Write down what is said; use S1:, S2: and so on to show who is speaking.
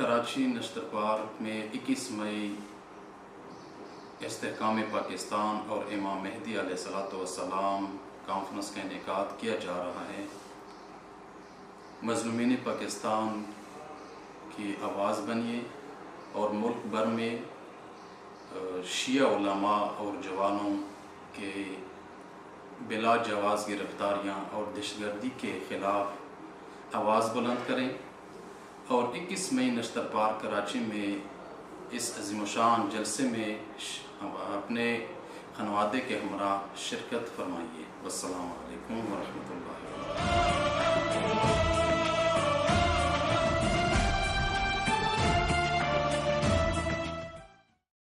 S1: کراچی نشتر park میں 21 مئی استحکام پاکستان اور امام مہدی علیہ السلام کانفرنس کا انعقاد کیا جا رہا ہے۔ مظلومین پاکستان کی آواز بنیے اور ملک بھر میں شیعہ علماء اور جوانوں کے بلا جواز گرفتاریاں اور دہشت گردی کے خلاف آواز بلند کریں اور 21 مئی نشتر پارک کراچی میں اس عظیم الشان جلسے میں اپنے خانوادے کے ہمراہ شرکت فرمائیے۔ والسلام علیکم ورحمۃ اللہ۔